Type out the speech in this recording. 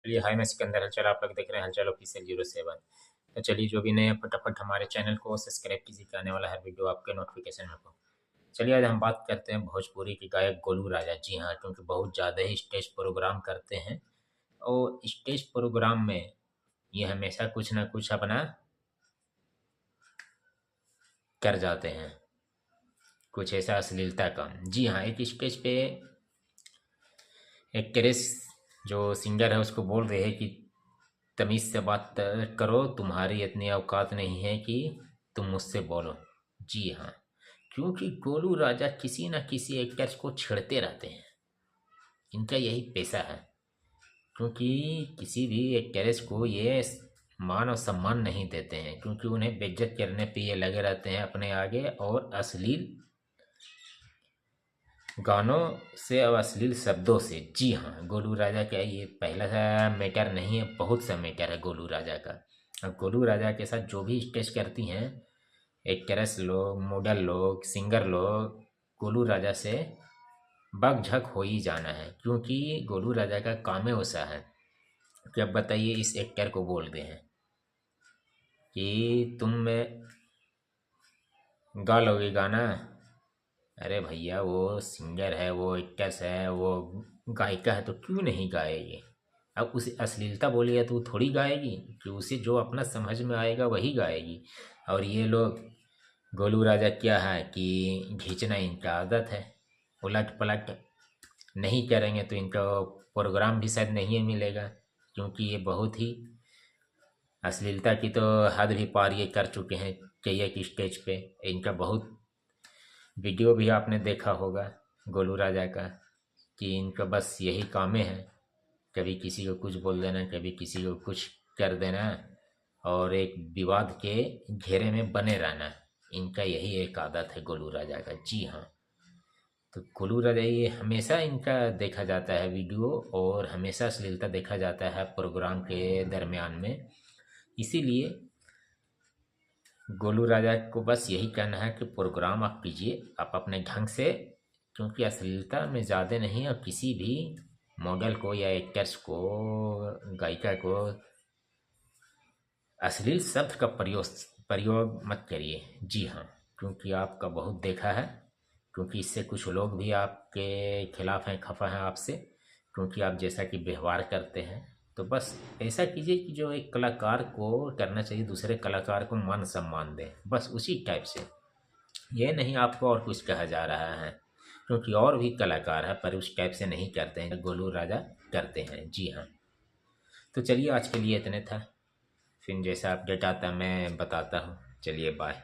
चलिए हाय, मैं सिकंदर। हलचल आप लोग देख रहे हैं हलचल ऑफिशियल 07। तो चलिए, जो भी नए फटाफट हमारे चैनल को सब्सक्राइब कीजिए, आने वाला हर वीडियो आपके नोटिफिकेशन में हो। चलिए, आज हम बात करते हैं भोजपुरी के गायक गोलू राजा। जी हाँ, क्योंकि बहुत ज़्यादा ही स्टेज प्रोग्राम करते हैं और स्टेज प्रोग्राम में ये हमेशा कुछ ना कुछ अपना कर जाते हैं, कुछ ऐसा अश्लीलता का। जी हाँ, एक स्टेज पे एक्ट्रेस जो सिंगर है उसको बोल रहे हैं कि तमीज़ से बात करो, तुम्हारी इतनी औकात नहीं है कि तुम मुझसे बोलो। जी हाँ, क्योंकि गोलू राजा किसी न किसी एक्टर्स को छेड़ते रहते हैं, इनका यही पेशा है। क्योंकि किसी भी एक्ट्रेस को ये मान और सम्मान नहीं देते हैं, क्योंकि उन्हें बेइज्जत करने पे ये लगे रहते हैं अपने आगे, और अश्लील गानों से और अश्लील शब्दों से। जी हाँ, गोलू राजा का ये पहला सा मैटर नहीं है, बहुत सा मैटर है गोलू राजा का। अब गोलू राजा के साथ जो भी स्टेज करती हैं एक्ट्रेस लोग, मॉडल लोग, सिंगर लोग, गोलू राजा से बकझक हो ही जाना है। क्योंकि गोलू राजा का काम है वैसा है कि अब बताइए, इस एक्टर को बोलते हैं कि तुम में गा लोगे गाना। अरे भैया, वो सिंगर है, वो एक्ट्रेस है, वो गायिका है, तो क्यों नहीं गाएगी? अब उसे अश्लीलता बोलिए तो वो थोड़ी गाएगी, कि उसे जो अपना समझ में आएगा वही गाएगी। और ये लोग, गोलू राजा क्या है कि खींचना इनका आदत है। उलट पलट नहीं करेंगे तो इनका प्रोग्राम भी शायद नहीं मिलेगा, क्योंकि ये बहुत ही अश्लीलता की तो हद भी पार ये कर चुके हैं कई एक स्टेज पे। इनका बहुत वीडियो भी आपने देखा होगा गोलू राजा का, कि इनका बस यही काम है, कभी किसी को कुछ बोल देना, कभी किसी को कुछ कर देना, और एक विवाद के घेरे में बने रहना। इनका यही एक आदत है गोलू राजा का। जी हाँ, तो गोलू राजा ये हमेशा इनका देखा जाता है वीडियो, और हमेशा अश्लीलता देखा जाता है प्रोग्राम के दरमियान में। इसीलिए गोलू राजा को बस यही कहना है कि प्रोग्राम आप कीजिए, आप अपने ढंग से, क्योंकि अश्लीलता में ज़्यादा नहीं, और किसी भी मॉडल को या एक्टर्स को, गायिका को अश्लील शब्द का प्रयोग मत करिए। जी हाँ, क्योंकि आपका बहुत देखा है, क्योंकि इससे कुछ लोग भी आपके खिलाफ हैं, खफा हैं आपसे, क्योंकि आप जैसा कि व्यवहार करते हैं। तो बस ऐसा कीजिए कि जो एक कलाकार को करना चाहिए, दूसरे कलाकार को मान सम्मान दें, बस उसी टाइप से। ये नहीं आपको और कुछ कहा जा रहा है, क्योंकि और भी कलाकार हैं पर उस टाइप से नहीं करते हैं, गोलू राजा करते हैं। जी हाँ, तो चलिए आज के लिए इतने था, फिर जैसा अपडेट आता मैं बताता हूँ। चलिए बाय।